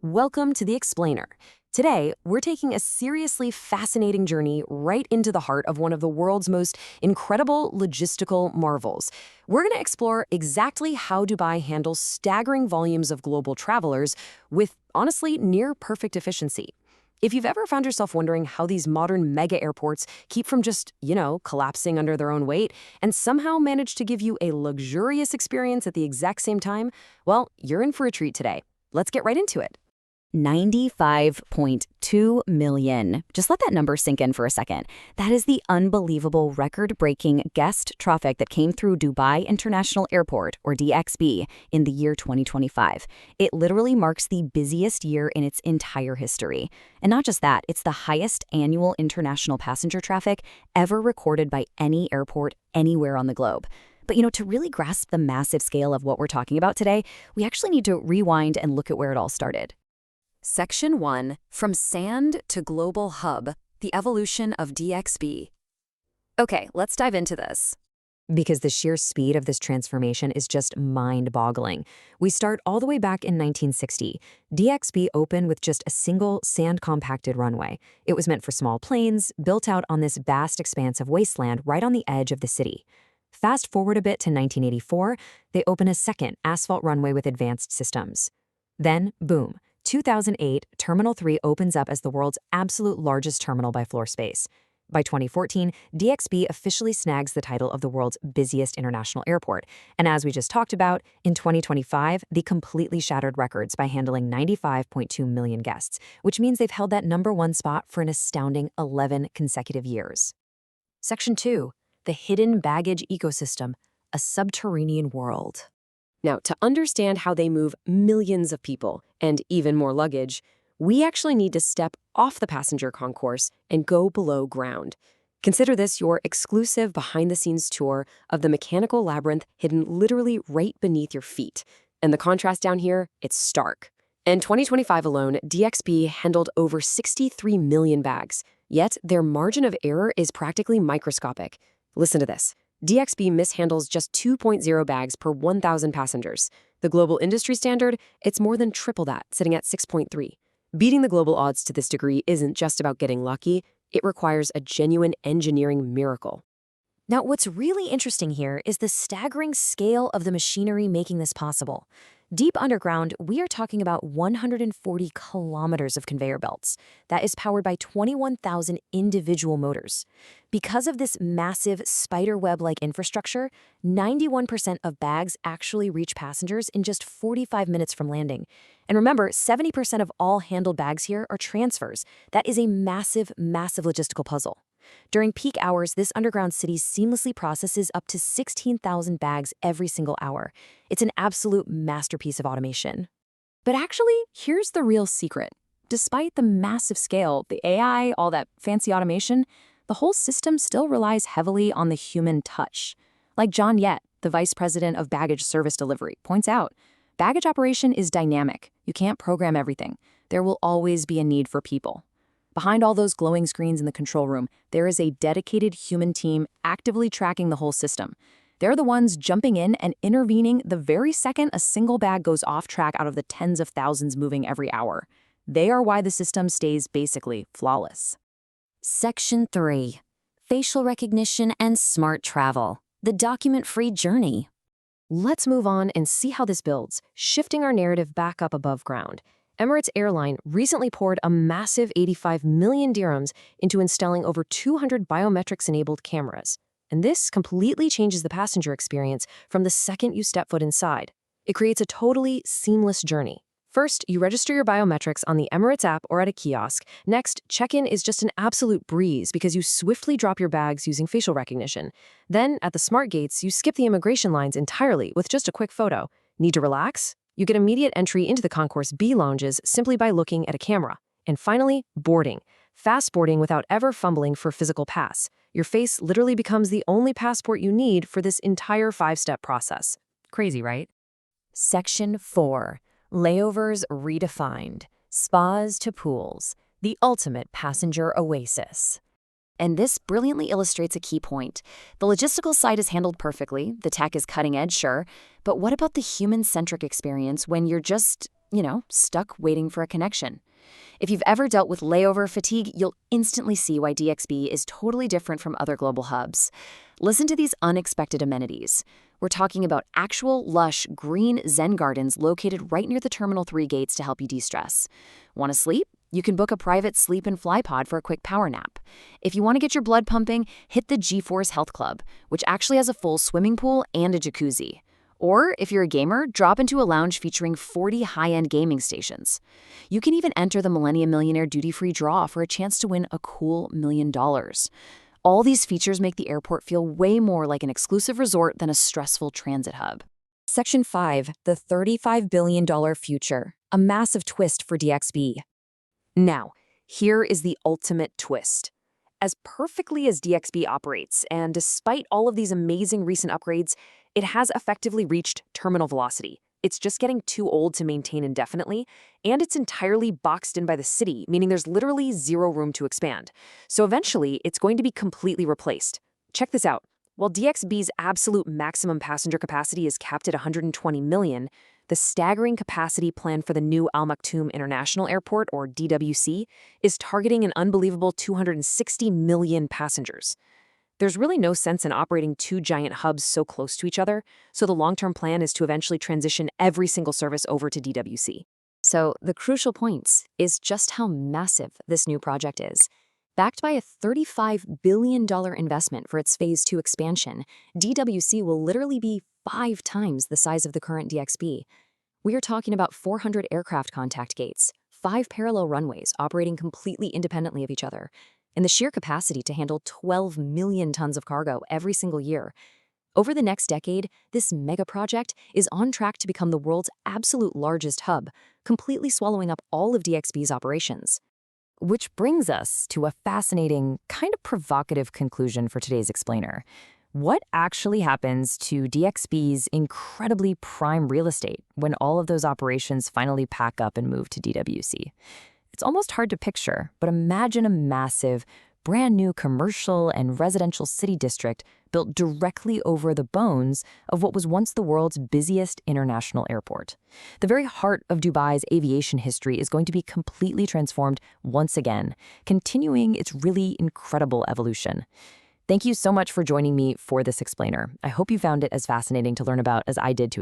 Welcome to The Explainer. Today, we're taking a seriously fascinating journey right into the heart of one of the world's most incredible logistical marvels. We're going to explore exactly how Dubai handles staggering volumes of global travelers with, honestly, near-perfect efficiency. If you've ever found yourself wondering how these modern mega airports keep from just, collapsing under their own weight and somehow manage to give you a luxurious experience at the exact same time, well, you're in for a treat today. Let's get right into it. 95.2 million. Just let that number sink in for a second. That is the unbelievable record-breaking guest traffic that came through Dubai International Airport, or DXB, in the year 2025. It literally marks the busiest year in its entire history. And not just that, it's the highest annual international passenger traffic ever recorded by any airport anywhere on the globe. But to really grasp the massive scale of what we're talking about today, we actually need to rewind and look at where it all started. Section 1, From Sand to Global Hub, the Evolution of DXB. Okay, let's dive into this. Because the sheer speed of this transformation is just mind-boggling. We start all the way back in 1960. DXB opened with just a single sand-compacted runway. It was meant for small planes, built out on this vast expanse of wasteland right on the edge of the city. Fast forward a bit to 1984, they open a second asphalt runway with advanced systems. Then, boom. 2008, Terminal 3 opens up as the world's absolute largest terminal by floor space. By 2014, DXB officially snags the title of the world's busiest international airport. And as we just talked about, in 2025, they completely shattered records by handling 95.2 million guests, which means they've held that #1 spot for an astounding 11 consecutive years. Section 2, the hidden baggage ecosystem, a subterranean world. Now, to understand how they move millions of people, and even more luggage, we actually need to step off the passenger concourse and go below ground. Consider this your exclusive behind-the-scenes tour of the mechanical labyrinth hidden literally right beneath your feet. And the contrast down here, it's stark. In 2025 alone, DXB handled over 63 million bags, yet their margin of error is practically microscopic. Listen to this. DXB mishandles just 2.0 bags per 1,000 passengers. The global industry standard, it's more than triple that, sitting at 6.3. Beating the global odds to this degree isn't just about getting lucky, it requires a genuine engineering miracle. Now, what's really interesting here is the staggering scale of the machinery making this possible. Deep underground, we are talking about 140 kilometers of conveyor belts. That is powered by 21,000 individual motors. Because of this massive spiderweb-like infrastructure, 91% of bags actually reach passengers in just 45 minutes from landing. And remember, 70% of all handled bags here are transfers. That is a massive, massive logistical puzzle. During peak hours, this underground city seamlessly processes up to 16,000 bags every single hour. It's an absolute masterpiece of automation. But actually, here's the real secret. Despite the massive scale, the AI, all that fancy automation, the whole system still relies heavily on the human touch. Like John Yett, the vice president of baggage service delivery, points out, baggage operation is dynamic. You can't program everything. There will always be a need for people. Behind all those glowing screens in the control room, there is a dedicated human team actively tracking the whole system. They're the ones jumping in and intervening the very second a single bag goes off track out of the tens of thousands moving every hour. They are why the system stays basically flawless. Section 3, Facial Recognition and Smart Travel, the document-free journey. Let's move on and see how this builds, shifting our narrative back up above ground. Emirates Airline recently poured a massive 85 million dirhams into installing over 200 biometrics-enabled cameras. And this completely changes the passenger experience from the second you step foot inside. It creates a totally seamless journey. First, you register your biometrics on the Emirates app or at a kiosk. Next, check-in is just an absolute breeze because you swiftly drop your bags using facial recognition. Then, at the smart gates, you skip the immigration lines entirely with just a quick photo. Need to relax? You get immediate entry into the Concourse B lounges simply by looking at a camera. And finally, boarding. Fast boarding without ever fumbling for physical pass. Your face literally becomes the only passport you need for this entire 5-step process. Crazy, right? Section 4, Layovers Redefined, Spas to Pools, the ultimate passenger oasis. And this brilliantly illustrates a key point. The logistical side is handled perfectly, the tech is cutting edge, sure, but what about the human-centric experience when you're just stuck waiting for a connection. If you've ever dealt with layover fatigue, you'll instantly see why DXB is totally different from other global hubs. Listen to these unexpected amenities. We're talking about actual, lush, green Zen gardens located right near the Terminal 3 gates to help you de-stress. Want to sleep? You can book a private sleep and fly pod for a quick power nap. If you want to get your blood pumping, hit the G-Force Health Club, which actually has a full swimming pool and a jacuzzi. Or, if you're a gamer, drop into a lounge featuring 40 high-end gaming stations. You can even enter the Millennium Millionaire duty-free draw for a chance to win a cool $1 million. All these features make the airport feel way more like an exclusive resort than a stressful transit hub. Section 5, the $35 billion future, a massive twist for DXB. Now, here is the ultimate twist. As perfectly as DXB operates, and despite all of these amazing recent upgrades, it has effectively reached terminal velocity. It's just getting too old to maintain indefinitely, and it's entirely boxed in by the city, meaning there's literally zero room to expand. So eventually, it's going to be completely replaced. Check this out. While DXB's absolute maximum passenger capacity is capped at 120 million, the staggering capacity plan for the new Al Maktoum International Airport, or DWC, is targeting an unbelievable 260 million passengers. There's really no sense in operating two giant hubs so close to each other, so the long-term plan is to eventually transition every single service over to DWC. So the crucial point is just how massive this new project is. Backed by a $35 billion investment for its Phase 2 expansion, DWC will literally be 5 times the size of the current DXB. We are talking about 400 aircraft contact gates, 5 parallel runways operating completely independently of each other, and the sheer capacity to handle 12 million tons of cargo every single year. Over the next decade, this mega project is on track to become the world's absolute largest hub, completely swallowing up all of DXB's operations. Which brings us to a fascinating, kind of provocative conclusion for today's explainer. What actually happens to DXB's incredibly prime real estate when all of those operations finally pack up and move to DWC? It's almost hard to picture, but imagine a massive, brand new commercial and residential city district built directly over the bones of what was once the world's busiest international airport. The very heart of Dubai's aviation history is going to be completely transformed once again, continuing its really incredible evolution. Thank you so much for joining me for this explainer. I hope you found it as fascinating to learn about as I did to